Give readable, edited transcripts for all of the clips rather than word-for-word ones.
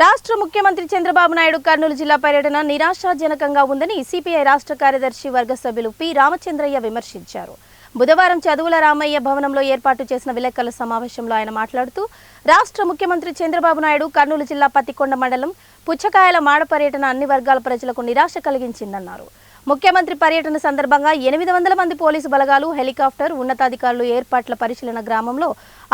రాష్ట్ర ముఖ్యమంత్రి చంద్రబాబు నాయుడు కర్నూలు జిల్లా పర్యటన నిరాశాజనకంగా ఉందని సిపిఐ రాష్ట్ర కార్యదర్శి వర్గ సభ్యులు పి రామచంద్రయ్య విమర్శించారు. బుధవారం చదువుల రామయ్య భవనంలో ఏర్పాటు చేసిన విలేకరుల సమావేశంలో ఆయన మాట్లాడుతూ రాష్ట్ర ముఖ్యమంత్రి చంద్రబాబు నాయుడు కర్నూలు జిల్లా పత్తికొండ మండలం పుచ్చకాయల మాడ పర్యటన అన్ని వర్గాల ప్రజలకు నిరాశ కలిగించిందన్నారు. ముఖ్యమంత్రి పర్యటన సందర్భంగా 800 మంది పోలీసు బలగాలు, హెలికాప్టర్, ఉన్నతాధికారులు ఏర్పాట్ల పరిశీలన గ్రామంలో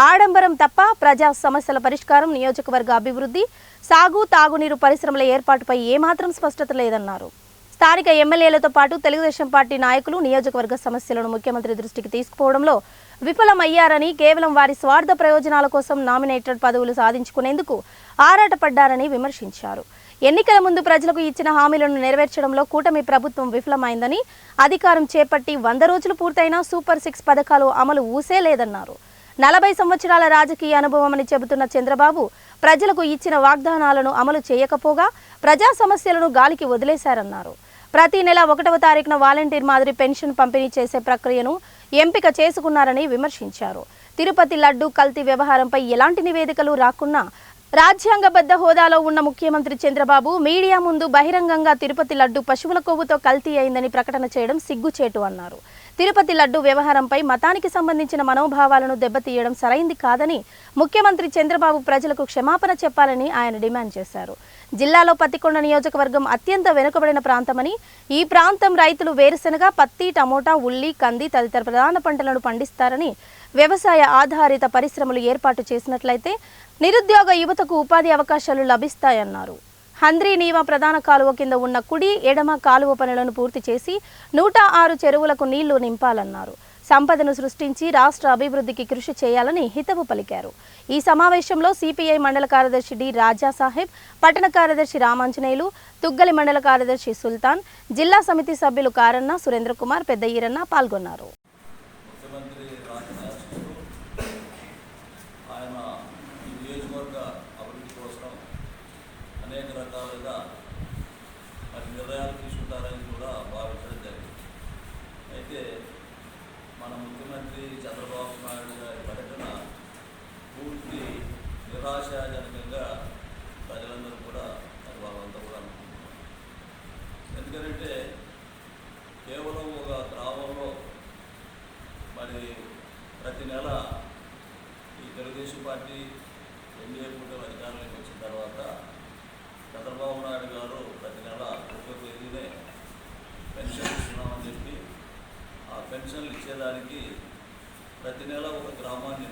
ఆడంబరం తప్ప ప్రజా సమస్యల పరిష్కారం, నియోజకవర్గ అభివృద్ధి, సాగు, తాగునీరు పరిశ్రమల ఏర్పాటుపై ఏమాత్రం స్పష్టత లేదన్నారు. స్థానిక ఎమ్మెల్యేలతో పాటు తెలుగుదేశం పార్టీ నాయకులు నియోజకవర్గ సమస్యలను ముఖ్యమంత్రి దృష్టికి తీసుకుపోవడంలో విఫలమయ్యారని, కేవలం వారి స్వార్థ ప్రయోజనాల కోసం నామినేటెడ్ పదవులు సాధించుకునేందుకు ఆరాటపడ్డారని విమర్శించారు. ఎన్నికల ముందు ప్రజలకు ఇచ్చిన హామీలను నెరవేర్చడంలో కూటమి ప్రభుత్వం విఫలమైందని, అధికారం చేపట్టి 100 రోజులు పూర్తయినా సూపర్ 6 పథకాలు అమలు ఊసేలేదన్నారు. 40 సంవత్సరాల రాజకీయ అనుభవమని చెబుతున్న చంద్రబాబు ప్రజలకు ఇచ్చిన వాగ్దానాలను అమలు చేయకపోగా ప్రజా సమస్యలను గాలికి వదిలేశారన్నారు. ప్రతి నెల 1వ తారీఖున వాలంటీర్ మాదిరి పెన్షన్ పంపిణీ చేసే ప్రక్రియను ఎంపిక చేసుకున్నారని విమర్శించారు. తిరుపతి లడ్డు కల్తీ వ్యవహారంపై ఎలాంటి నివేదికలు రాకున్నా రాజ్యాంగబద్ధ హోదాలో ఉన్న ముఖ్యమంత్రి చంద్రబాబు మీడియా ముందు బహిరంగంగా తిరుపతి లడ్డు పశువుల కొవ్వుతో కల్తీ అయిందని ప్రకటన చేయడం సిగ్గుచేటు అన్నారు. తిరుపతి లడ్డు వ్యవహారంపై మతానికి సంబంధించిన మనోభావాలను దెబ్బతీయడం సరైంది కాదని ముఖ్యమంత్రి చంద్రబాబు ప్రజలకు క్షమాపణ చెప్పాలని ఆయన డిమాండ్ చేశారు. జిల్లాలో పత్తికొండ నియోజకవర్గం అత్యంత వెనుకబడిన ప్రాంతమని, ఈ ప్రాంతం రైతులు వేరుశెనగ, పత్తి, టమోటా, ఉల్లి, కంది తదితర ప్రధాన పంటలను పండిస్తారని, వ్యవసాయ ఆధారిత పరిశ్రమలు ఏర్పాటు చేసినట్లయితే నిరుద్యోగ యువతకు ఉపాధి అవకాశాలు లభిస్తాయన్నారు. హంద్రీ నీవా ప్రధాన కాలువ కింద ఉన్న కుడి, ఎడమ కాలువ పనులను పూర్తి చేసి 106 చెరువులకు నీళ్లు నింపాలన్నారు. సంపదను సృష్టించి రాష్ట్ర అభివృద్ధికి కృషి చేయాలని హితవు పలికారు. ఈ సమావేశంలో సిపిఐ మండల కార్యదర్శి డి రాజా సాహెబ్, పట్టణ కార్యదర్శి రామాంజనేయులు, తుగ్గలి మండల కార్యదర్శి సుల్తాన్, జిల్లా సమితి సభ్యులు కారన్న, సురేంద్ర కుమార్, పెద్ద ఈరన్న పాల్గొన్నారు. అనేక రకాలుగా నిర్ణయాలు తీసుకుంటారని కూడా భావించడం జరిగింది. అయితే మన ముఖ్యమంత్రి చంద్రబాబు నాయుడు గారి పర్యటన పూర్తి నిరాశాజనకంగా ప్రజలందరూ కూడా వాళ్ళంతా కూడా అనుకుంటున్నారు. ఎందుకంటే కేవలం ఒక గ్రామంలో మరి ప్రతి నెల ఈ తెలుగుదేశం పార్టీ ఎన్డీఏ కూటమి అధికారంలోకి వచ్చిన తర్వాత చంద్రబాబు నాయుడు గారు ప్రతి నెల 1వ తేదీనే పెన్షన్ ఇస్తున్నామని చెప్పి ఆ పెన్షన్లు ఇచ్చేదానికి ప్రతి నెల ఒక గ్రామాన్ని